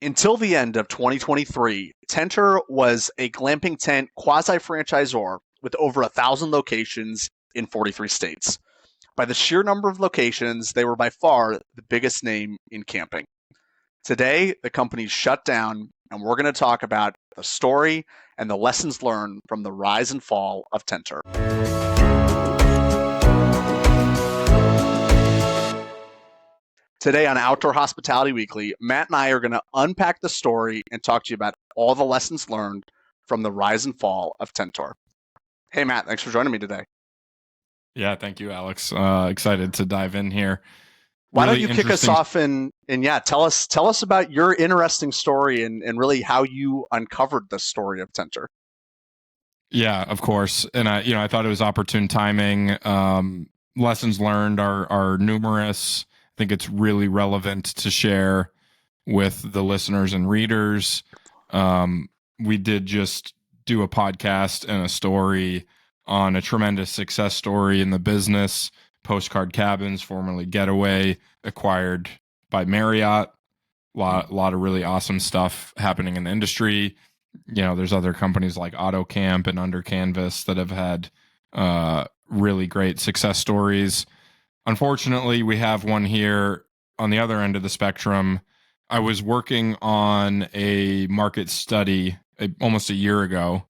Until the end of 2023, Tentrr was a glamping tent quasi-franchisor with over 1,000 locations in 43 states. By the sheer number of locations, they were by far the biggest name in camping. Today, the company's shut down, and we're going to talk about the story and the lessons learned from the rise and fall of Tentrr. Today on Outdoor Hospitality Weekly, Matt and I are going to unpack the story and talk to you about all the lessons learned from the rise and fall of Tentrr. Hey, Matt, thanks for joining me today. Yeah, thank you, Alex. Excited to dive in here. Why don't you kick us off and tell us about your interesting story and really how you uncovered the story of Tentrr. Yeah, of course. And I thought it was opportune timing. Lessons learned are numerous. I think it's really relevant to share with the listeners and readers. We did just do a podcast and a story on a tremendous success story in the business. Postcard Cabins, formerly Getaway, acquired by Marriott. Lot of really awesome stuff happening in the industry. There's other companies like AutoCamp and Under Canvas that have had really great success stories. Unfortunately, we have one here on the other end of the spectrum. I was working on a market study almost a year ago,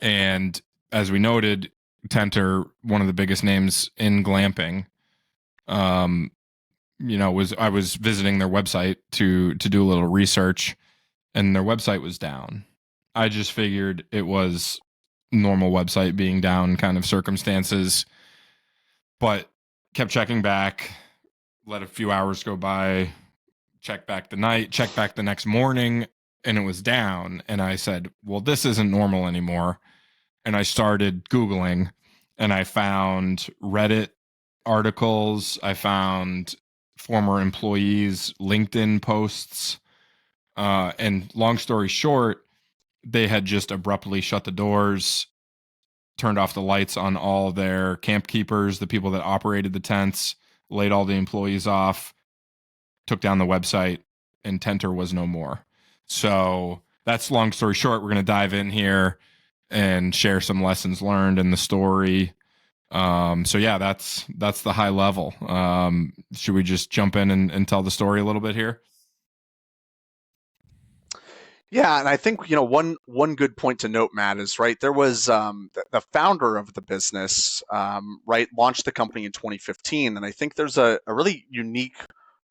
and as we noted, Tentrr, one of the biggest names in glamping, I was visiting their website to do a little research, and their website was down. I just figured it was normal website being down kind of circumstances, but kept checking back, let a few hours go by, check back the next morning, and it was down. And I said, well, this isn't normal anymore. And I started Googling, and I found Reddit articles. I found former employees' LinkedIn posts. And long story short, they had just abruptly shut the doors, turned off the lights on all their camp keepers, the people that operated the tents, laid all the employees off, took down the website, and Tentrr was no more. So that's long story short. We're going to dive in here and share some lessons learned in the story. So yeah, that's the high level. Should we just jump in and tell the story a little bit here? Yeah, and I think one good point to note, Matt, is right. There was the founder of the business, launched the company in 2015, and I think there's a really unique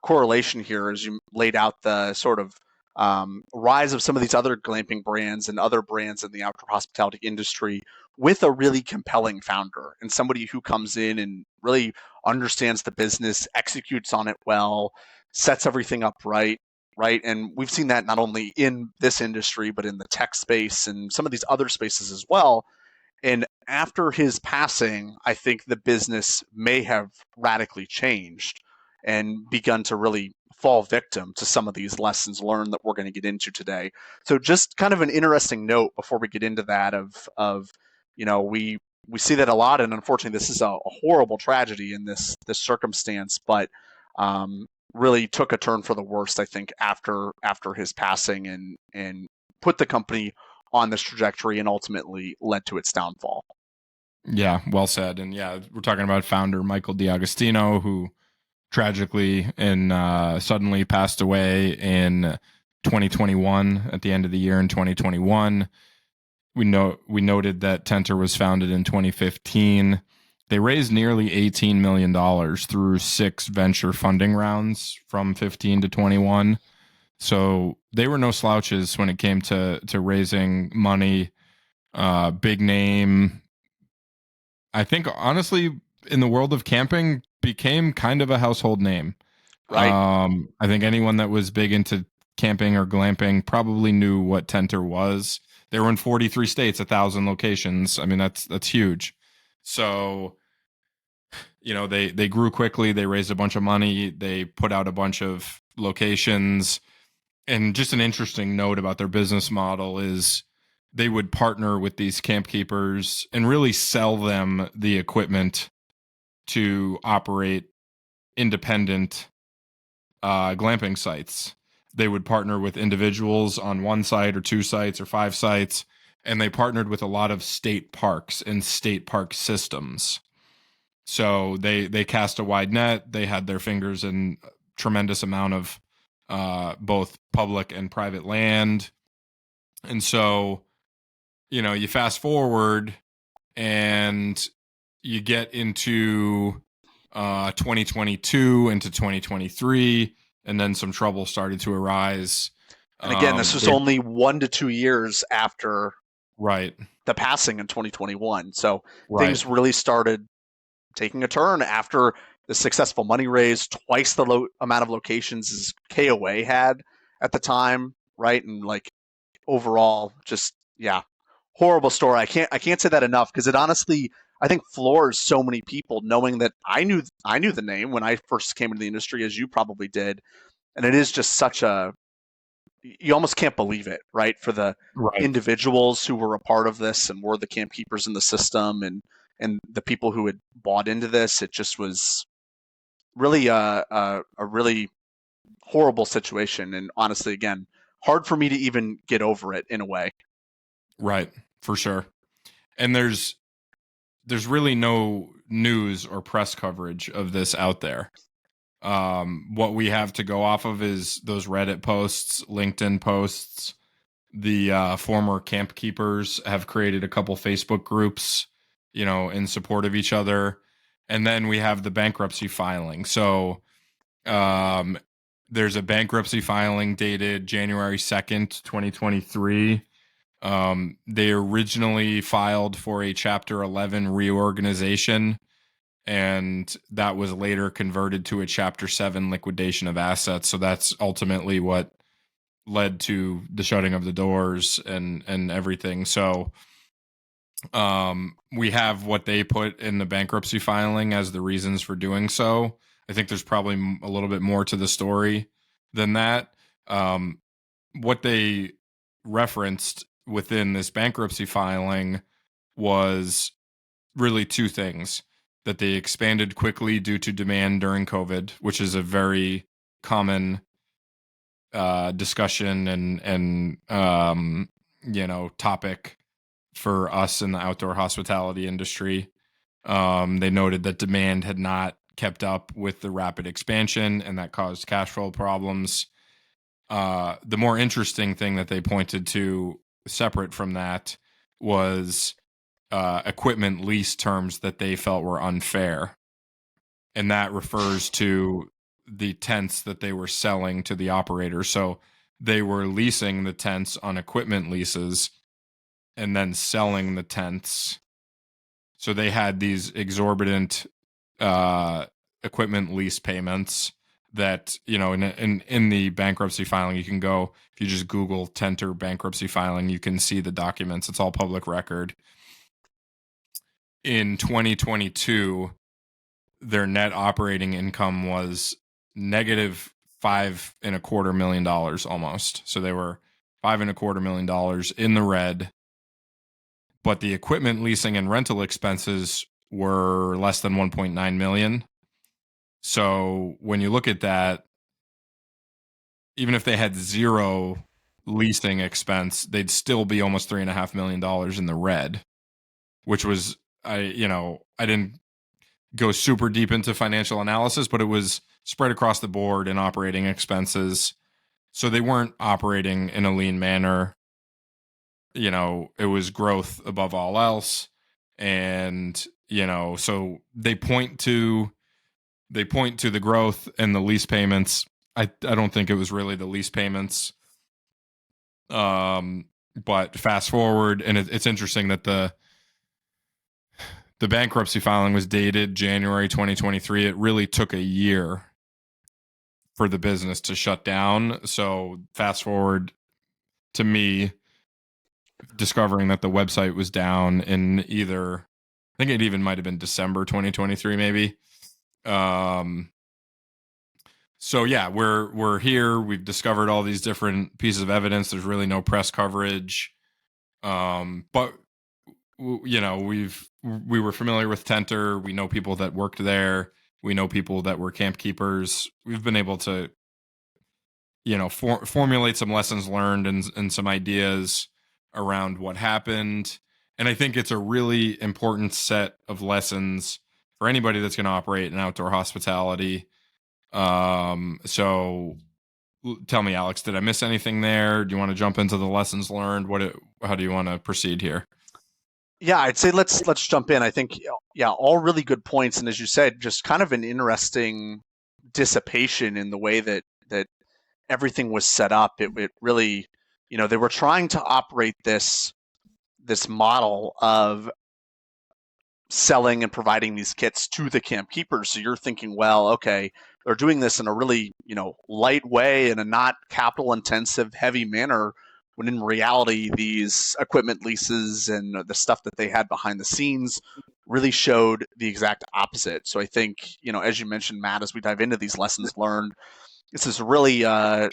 correlation here as you laid out the sort of rise of some of these other glamping brands and other brands in the outdoor hospitality industry with a really compelling founder and somebody who comes in and really understands the business, executes on it well, sets everything up right. And we've seen that not only in this industry, but in the tech space and some of these other spaces as well. And after his passing, I think the business may have radically changed and begun to really fall victim to some of these lessons learned that we're going to get into today. So just kind of an interesting note before we get into that of we see that a lot, and unfortunately this is a horrible tragedy in this circumstance, but really took a turn for the worst, I think, after his passing and put the company on this trajectory and ultimately led to its downfall. Yeah, well said. And yeah, we're talking about founder Michael D'Agostino, who tragically and suddenly passed away in 2021 at the end of the year in 2021. We noted that Tentrr was founded in 2015. They raised nearly $18 million through 6 venture funding rounds from 15 to 21. So they were no slouches when it came to raising money. Big name. I think, honestly, in the world of camping, became kind of a household name. Right. I think anyone that was big into camping or glamping probably knew what Tentrr was. They were in 43 states, 1,000 locations. I mean, that's huge. So, they grew quickly. They raised a bunch of money. They put out a bunch of locations. And just an interesting note about their business model is they would partner with these camp keepers and really sell them the equipment to operate independent glamping sites. they would partner with individuals on one site or two sites or five sites, and they partnered with a lot of state parks and state park systems. So they cast a wide net. They had their fingers in a tremendous amount of both public and private land. And so, you fast forward and you get into 2022 into 2023, and then some trouble started to arise. And again, this was only 1 to 2 years after right the passing in 2021. So right. things really started taking a turn after the successful money raise, twice the amount of locations as KOA had at the time, right? And like overall, just horrible story. I can't say that enough, because it honestly, I think, floors so many people, knowing that I knew the name when I first came into the industry, as you probably did, and it is just such a, you almost can't believe it, right? For the individuals who were a part of this and were the camp keepers in the system, and the people who had bought into this, it just was really a really horrible situation. And honestly, again, hard for me to even get over it in a way. Right, for sure. And there's really no news or press coverage of this out there. What we have to go off of is those Reddit posts, LinkedIn posts. The former camp keepers have created a couple Facebook groups, in support of each other. And then we have the bankruptcy filing. So there's a bankruptcy filing dated January 2nd, 2023. They originally filed for a Chapter 11 reorganization, and that was later converted to a Chapter 7 liquidation of assets. So that's ultimately what led to the shutting of the doors and everything. So we have what they put in the bankruptcy filing as the reasons for doing so. I think there's probably a little bit more to the story than that. What they referenced within this bankruptcy filing was really two things: that they expanded quickly due to demand during COVID, which is a very common discussion and topic for us in the outdoor hospitality industry. They noted that demand had not kept up with the rapid expansion, and that caused cash flow problems. The more interesting thing that they pointed to, separate from that, was equipment lease terms that they felt were unfair. And that refers to the tents that they were selling to the operator. So they were leasing the tents on equipment leases and then selling the tents. So they had these exorbitant equipment lease payments that, in the bankruptcy filing, you can go, if you just Google Tentrr bankruptcy filing, you can see the documents. It's all public record. In 2022, their net operating income was negative $5.25 million almost. So they were $5.25 million in the red, but the equipment leasing and rental expenses were less than 1.9 million. So when you look at that, even if they had zero leasing expense, they'd still be almost $3.5 million in the red, which was, I didn't go super deep into financial analysis, but it was spread across the board in operating expenses. So they weren't operating in a lean manner. It was growth above all else. And, so they point to the growth and the lease payments. I don't think it was really the lease payments. But fast forward, and it's interesting that the bankruptcy filing was dated January 2023. It really took a year for the business to shut down. So fast forward to me discovering that the website was down in either, I think it even might have been December 2023, maybe. So yeah, we're here. We've discovered all these different pieces of evidence. There's really no press coverage. But we were familiar with Tentrr. We know people that worked there. We know people that were camp keepers. We've been able to formulate some lessons learned and some ideas around what happened. And I think it's a really important set of lessons for anybody that's going to operate in outdoor hospitality. So tell me, Alex, did I miss anything there? Do you want to jump into the lessons learned? How do you want to proceed here? Yeah, I'd say let's jump in. I think yeah, all really good points, and as you said, just kind of an interesting dissipation in the way that everything was set up. It really, they were trying to operate this model of selling and providing these kits to the camp keepers. So you're thinking, well, okay, they're doing this in a really, light way in a not capital intensive, heavy manner, when in reality, these equipment leases and the stuff that they had behind the scenes really showed the exact opposite. So I think, as you mentioned, Matt, as we dive into these lessons learned, this is really a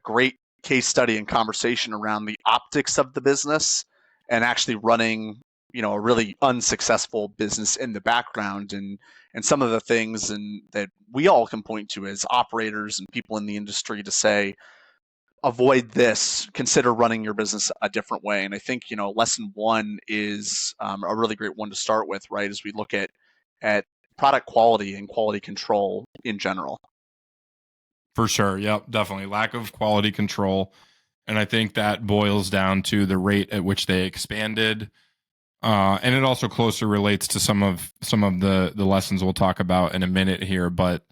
great case study and conversation around the optics of the business and actually running a really unsuccessful business in the background, and some of the things and that we all can point to as operators and people in the industry to say, avoid this, consider running your business a different way. And I think lesson one is a really great one to start with, right, as we look at product quality and quality control in general. For sure. Yep, definitely. Lack of quality control. And I think that boils down to the rate at which they expanded. And it also closely relates to some of the lessons we'll talk about in a minute here. But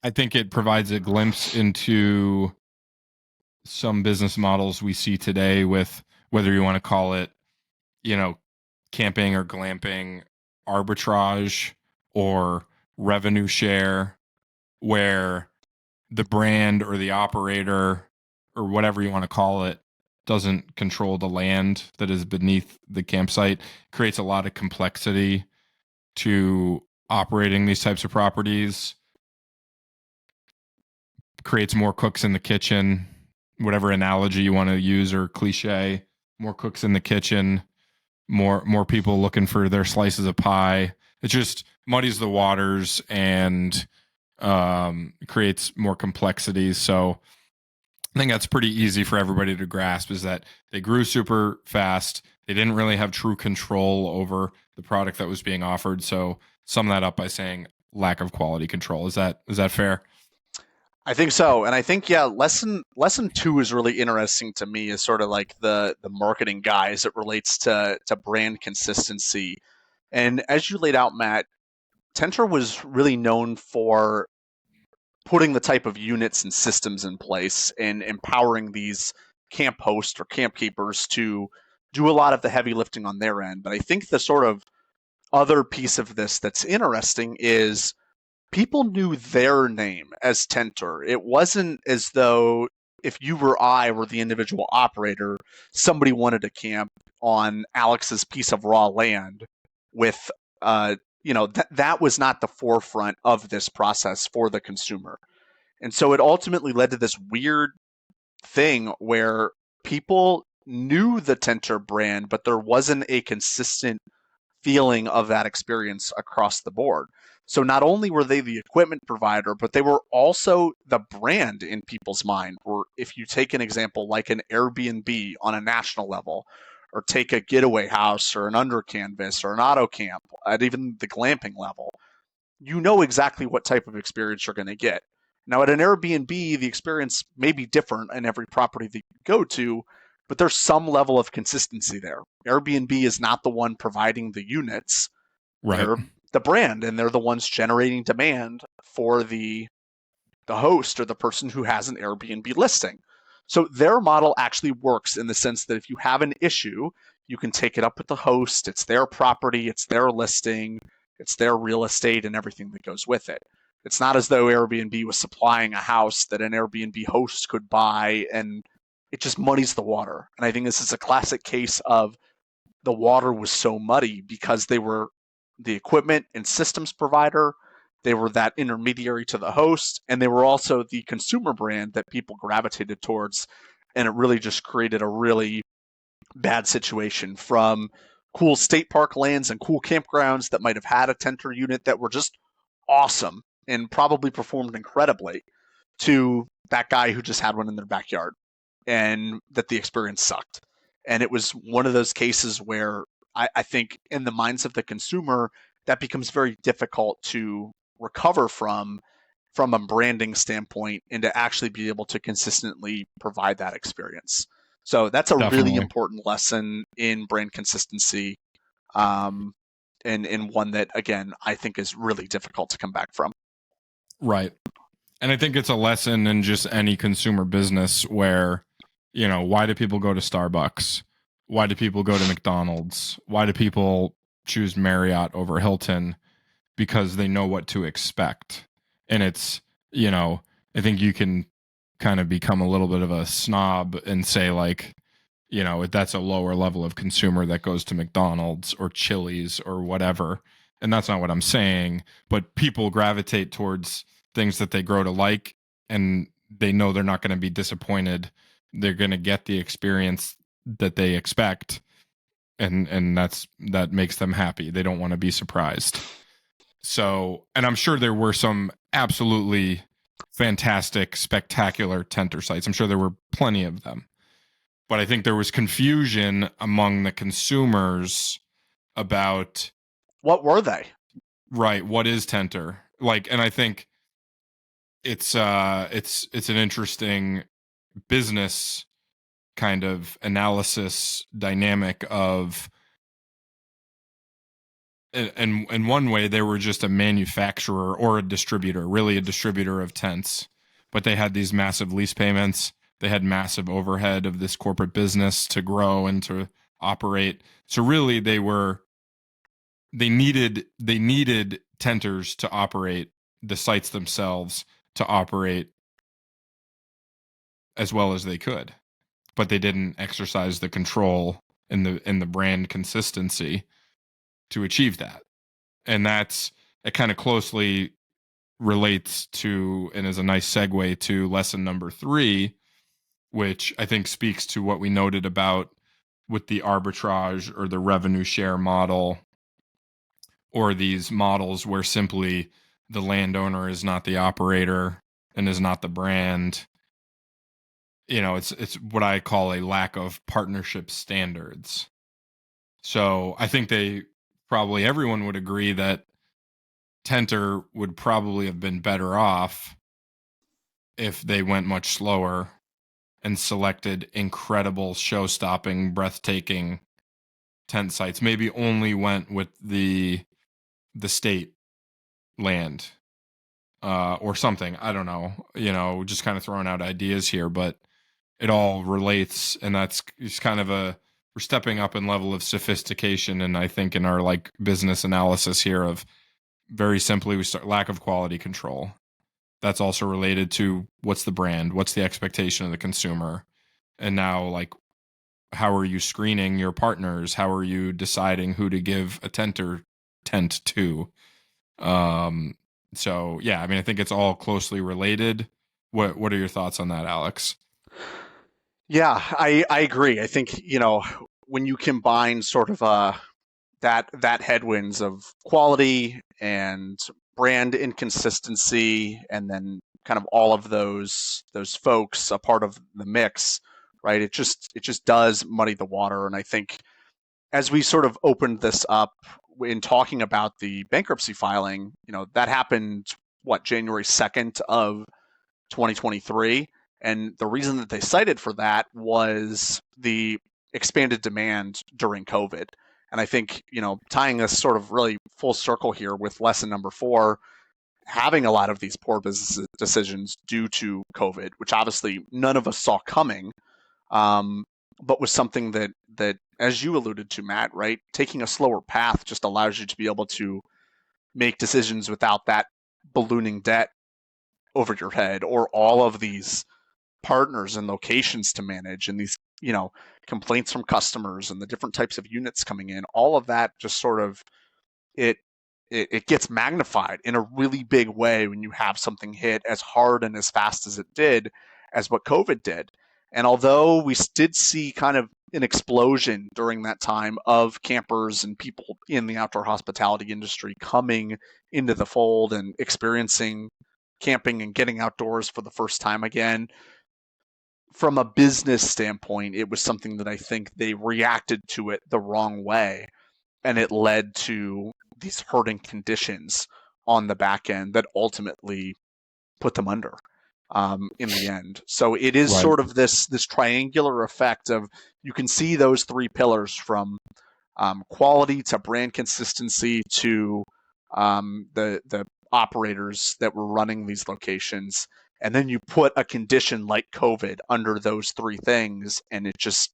I think it provides a glimpse into some business models we see today with, whether you want to call it, camping or glamping arbitrage or revenue share, where the brand or the operator or whatever you want to call it doesn't control the land that is beneath the campsite. Creates a lot of complexity to operating these types of properties, creates more cooks in the kitchen, whatever analogy you want to use or cliche. More cooks in the kitchen, more people looking for their slices of pie. It just muddies the waters and creates more complexities. So I think that's pretty easy for everybody to grasp, is that they grew super fast. They didn't really have true control over the product that was being offered. So sum that up by saying lack of quality control. Is that fair? I think so. And I think, yeah, lesson two is really interesting to me, is sort of like the marketing guy as it relates to brand consistency. And as you laid out, Matt, Tentrr was really known for putting the type of units and systems in place and empowering these camp hosts or camp keepers to do a lot of the heavy lifting on their end. But I think the sort of other piece of this that's interesting is people knew their name as Tentrr. It wasn't as though if you or I were the individual operator, somebody wanted to camp on Alex's piece of raw land with that was not the forefront of this process for the consumer. And so it ultimately led to this weird thing where people knew the Tentrr brand, but there wasn't a consistent feeling of that experience across the board. So not only were they the equipment provider, but they were also the brand in people's mind. Or if you take an example like an Airbnb on a national level, or take a getaway house or an under canvas or an auto camp at even the glamping level, you know exactly what type of experience you're going to get. Now at an Airbnb, the experience may be different in every property that you go to, but there's some level of consistency there. Airbnb is not the one providing the units. Right. They're the brand, and they're the ones generating demand for the host or the person who has an Airbnb listing. So their model actually works in the sense that if you have an issue, you can take it up with the host. It's their property, it's their listing, it's their real estate and everything that goes with it. It's not as though Airbnb was supplying a house that an Airbnb host could buy, and it just muddies the water. And I think this is a classic case of the water was so muddy because they were the equipment and systems provider, they were that intermediary to the host, and they were also the consumer brand that people gravitated towards. And it really just created a really bad situation, from cool state park lands and cool campgrounds that might have had a Tentrr unit that were just awesome, and probably performed incredibly, to that guy who just had one in their backyard and that the experience sucked. And it was one of those cases where I think in the minds of the consumer, that becomes very difficult to recover from a branding standpoint and to actually be able to consistently provide that experience. So that's a really Definitely. important lesson in brand consistency, um, and one that, again, I think is really difficult to come back from. Right. And I think it's a lesson in just any consumer business where, why do people go to Starbucks? Why do people go to McDonald's? Why do people choose Marriott over Hilton? Because they know what to expect. And it's, I think you can kind of become a little bit of a snob and say, like, that's a lower level of consumer that goes to McDonald's or Chili's or whatever. And that's not what I'm saying. But people gravitate towards things that they grow to like, and they know they're not going to be disappointed. They're going to get the experience that they expect. And that makes them happy. They don't want to be surprised. So, and I'm sure there were some absolutely fantastic, spectacular Tentrr sites. I'm sure there were plenty of them. But I think there was confusion among the consumers about, What were they? right, what is Tentrr? Like, and I think it's an interesting business kind of analysis dynamic of, and in one way they were just a manufacturer or a distributor, really a distributor of tents, but they had these massive lease payments. They had massive overhead of this corporate business to grow and to operate. So really they needed tenters to operate the sites themselves, to operate as well as they could, but they didn't exercise the control and the brand consistency to achieve that. And it kind of closely relates to, and is a nice segue to lesson number 3, which I think speaks to what we noted about with the arbitrage or the revenue share model, or these models where simply the landowner is not the operator and is not the brand. It's what I call a lack of partnership standards. So I think probably everyone would agree that Tentrr would probably have been better off if they went much slower and selected incredible, show-stopping, breathtaking tent sites. Maybe only went with the state land, or something. I don't know. Just kind of throwing out ideas here, but it all relates, and that's just kind of we're stepping up in level of sophistication, and I think in our like business analysis here of, very simply, we start lack of quality control. That's also related to what's the brand, what's the expectation of the consumer, and now, like, how are you screening your partners? How are you deciding who to give a tent to? So yeah, I mean, I think it's all closely related. What are your thoughts on that, Alex? Yeah, I agree. I think, when you combine sort of that headwinds of quality and brand inconsistency, and then kind of all of those folks a part of the mix, right? It just does muddy the water. And I think as we sort of opened this up in talking about the bankruptcy filing, that happened, January 2nd of 2023. And the reason that they cited for that was the expanded demand during COVID. And I think, tying this sort of really full circle here with lesson number 4, having a lot of these poor business decisions due to COVID, which obviously none of us saw coming, but was something that, as you alluded to, Matt, right, taking a slower path just allows you to be able to make decisions without that ballooning debt over your head, or all of these partners and locations to manage, and these complaints from customers and the different types of units coming in. All of that just sort of it gets magnified in a really big way when you have something hit as hard and as fast as it did, as what COVID did. And although we did see kind of an explosion during that time of campers and people in the outdoor hospitality industry coming into the fold and experiencing camping and getting outdoors for the first time again. From a business standpoint, it was something that I think they reacted to it the wrong way, and it led to these hurting conditions on the back end that ultimately put them under in the end. So it is Right. sort of this triangular effect of, you can see those three pillars from quality to brand consistency to the operators that were running these locations, and then you put a condition like COVID under those three things, and it just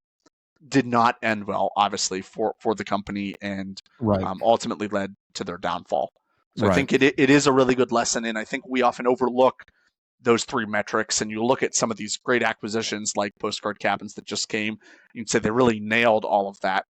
did not end well, obviously, for the company, and Right. ultimately led to their downfall. So I Right. think it is a really good lesson, and I think we often overlook those three metrics. And you look at some of these great acquisitions like Postcard Cabins that just came, you can say they really nailed all of that.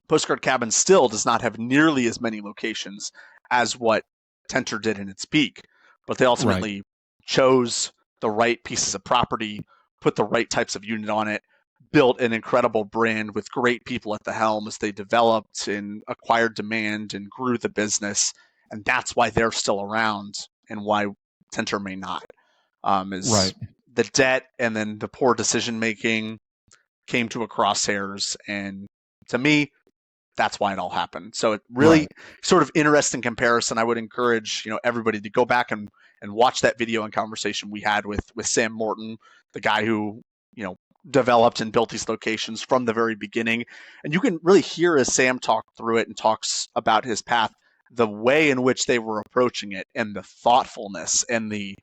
Postcard Cabin still does not have nearly as many locations as what Tentrr did in its peak, but they Right. ultimately chose the right pieces of property, put the right types of unit on it, built an incredible brand with great people at the helm as they developed and acquired demand and grew the business. And that's why they're still around, and why Tentrr may not. Is Right. the debt and then the poor decision making came to a crosshairs, and to me, that's why it all happened. So it really Right. sort of interesting comparison. I would encourage, everybody to go back and watch that video and conversation we had with Sam Morton, the guy who, developed and built these locations from the very beginning. And you can really hear as Sam talked through it and talks about his path, the way in which they were approaching it, and the thoughtfulness and the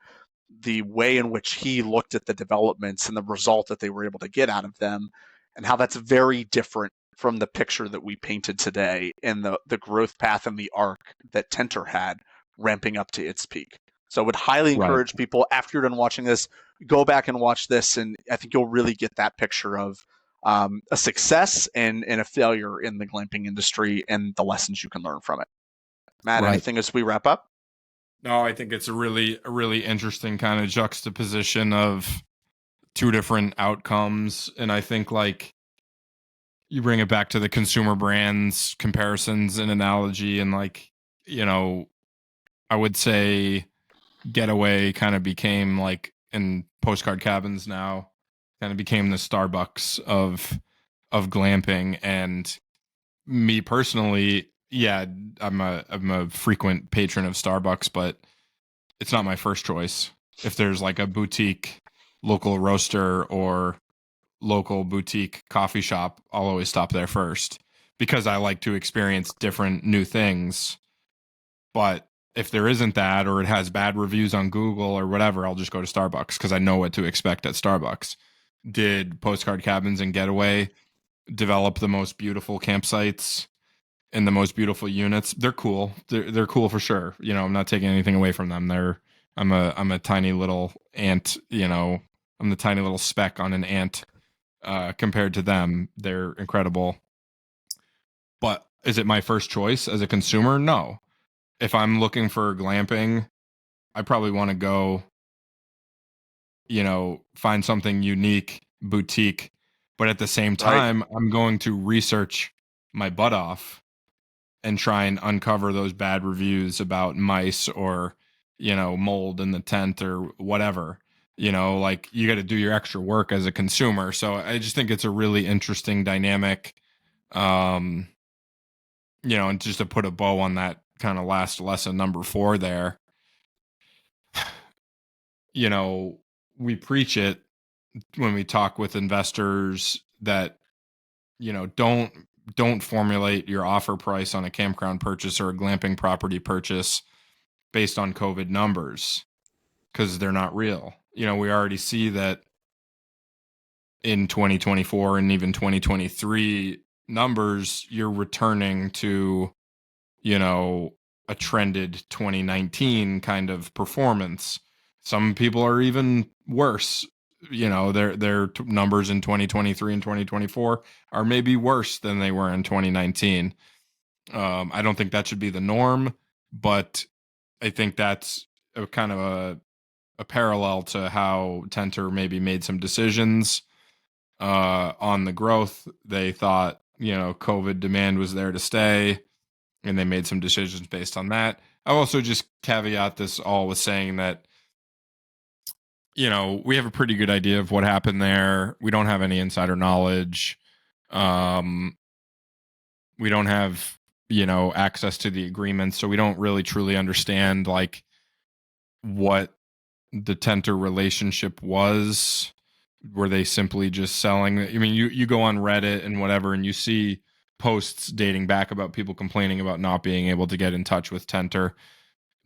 way in which he looked at the developments and the result that they were able to get out of them, and how that's very different from the picture that we painted today, and the growth path and the arc that Tentrr had ramping up to its peak. So I would highly Right. encourage people, after you're done watching this, go back and watch this, and I think you'll really get that picture of a success and a failure in the glamping industry, and the lessons you can learn from it. Matt, Right. anything as we wrap up? No, I think it's a really interesting kind of juxtaposition of two different outcomes. And I think, like, you bring it back to the consumer brands comparisons and analogy, and, like, I would say Getaway kind of became, like, in Postcard Cabins now, kind of became the Starbucks of glamping. And me personally, yeah, I'm a frequent patron of Starbucks, but it's not my first choice. If there's like a boutique local roaster or local boutique coffee shop, I'll always stop there first, because I like to experience different new things. But if there isn't that, or it has bad reviews on Google or whatever, I'll just go to Starbucks because I know what to expect at Starbucks. Did Postcard Cabins and Getaway develop the most beautiful campsites and the most beautiful units? They're cool. They're cool for sure. I'm not taking anything away from them. I'm a tiny little ant. I'm the tiny little speck on an ant compared to them. They're incredible. But is it my first choice as a consumer? No. If I'm looking for glamping, I probably want to go, find something unique, boutique. But at the same Right. time, I'm going to research my butt off and try and uncover those bad reviews about mice or, mold in the tent or whatever. Like, you got to do your extra work as a consumer. So I just think it's a really interesting dynamic. Um, and just to put a bow on that kind of last lesson, number 4 there, we preach it when we talk with investors that, don't formulate your offer price on a campground purchase or a glamping property purchase based on COVID numbers, because they're not real. We already see that in 2024 and even 2023 numbers, you're returning to, a trended 2019 kind of performance. Some people are even worse. Their numbers in 2023 and 2024 are maybe worse than they were in 2019. I don't think that should be the norm, but I think that's a kind of a parallel to how Tentrr maybe made some decisions. on the growth. They thought, COVID demand was there to stay, and they made some decisions based on that. I'll also just caveat this all with saying that, we have a pretty good idea of what happened there. We don't have any insider knowledge. We don't have, access to the agreements, so we don't really truly understand like what the Tentrr relationship was. Were they simply just selling? I mean, you go on Reddit and whatever, and you see posts dating back about people complaining about not being able to get in touch with Tentrr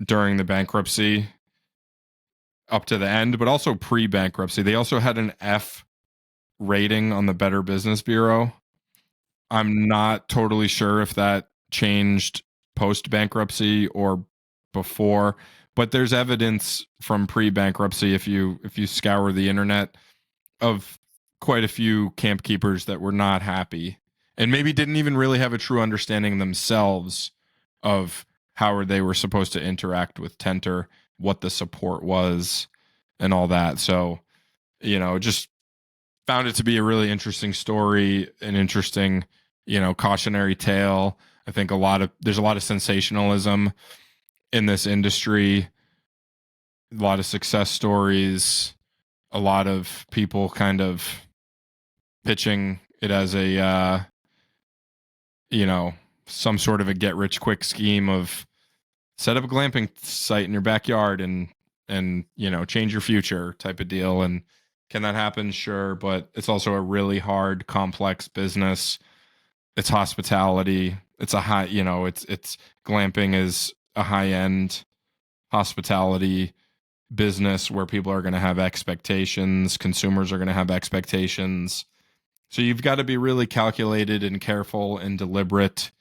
during the bankruptcy up to the end, but also pre-bankruptcy. They also had an F rating on the Better Business Bureau. I'm not totally sure if that changed post-bankruptcy or before, but there's evidence from pre-bankruptcy, if you scour the internet, of quite a few camp keepers that were not happy and maybe didn't even really have a true understanding themselves of how they were supposed to interact with Tentrr, what the support was, and all that. So, just found it to be a really interesting story, an interesting, cautionary tale. I think there's a lot of sensationalism in this industry, a lot of success stories, a lot of people kind of pitching it as a, some sort of a get rich quick scheme of set up a glamping site in your backyard and change your future type of deal. And can that happen? Sure. But it's also a really hard, complex business. It's hospitality. It's a high, it's glamping is a high end hospitality business where people are going to have expectations. Consumers are going to have expectations. So you've got to be really calculated and careful and deliberate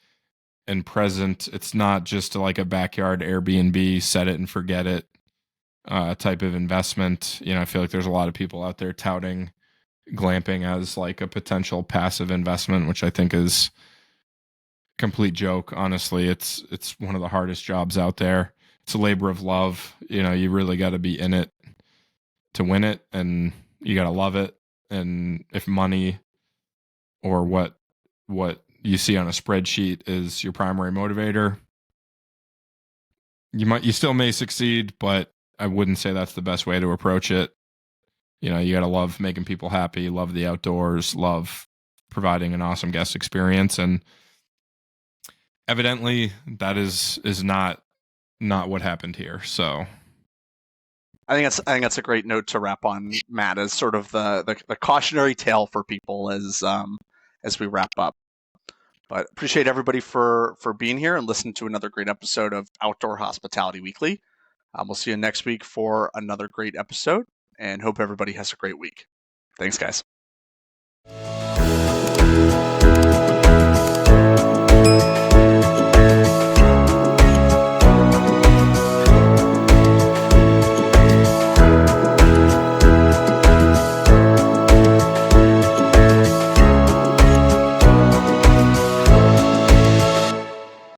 and present. It's not just like a backyard Airbnb, set it and forget it type of investment. I feel like there's a lot of people out there touting glamping as like a potential passive investment, which I think is a complete joke. Honestly, it's one of the hardest jobs out there. It's a labor of love. You really got to be in it to win it, and you got to love it. And if money or what you see on a spreadsheet is your primary motivator, you still may succeed, but I wouldn't say that's the best way to approach it. You got to love making people happy, love the outdoors, love providing an awesome guest experience. And evidently that is not what happened here. So I think that's a great note to wrap on, Matt, as sort of the cautionary tale for people as we wrap up. But appreciate everybody for being here and listening to another great episode of Outdoor Hospitality Weekly. We'll see you next week for another great episode, and hope everybody has a great week. Thanks, guys.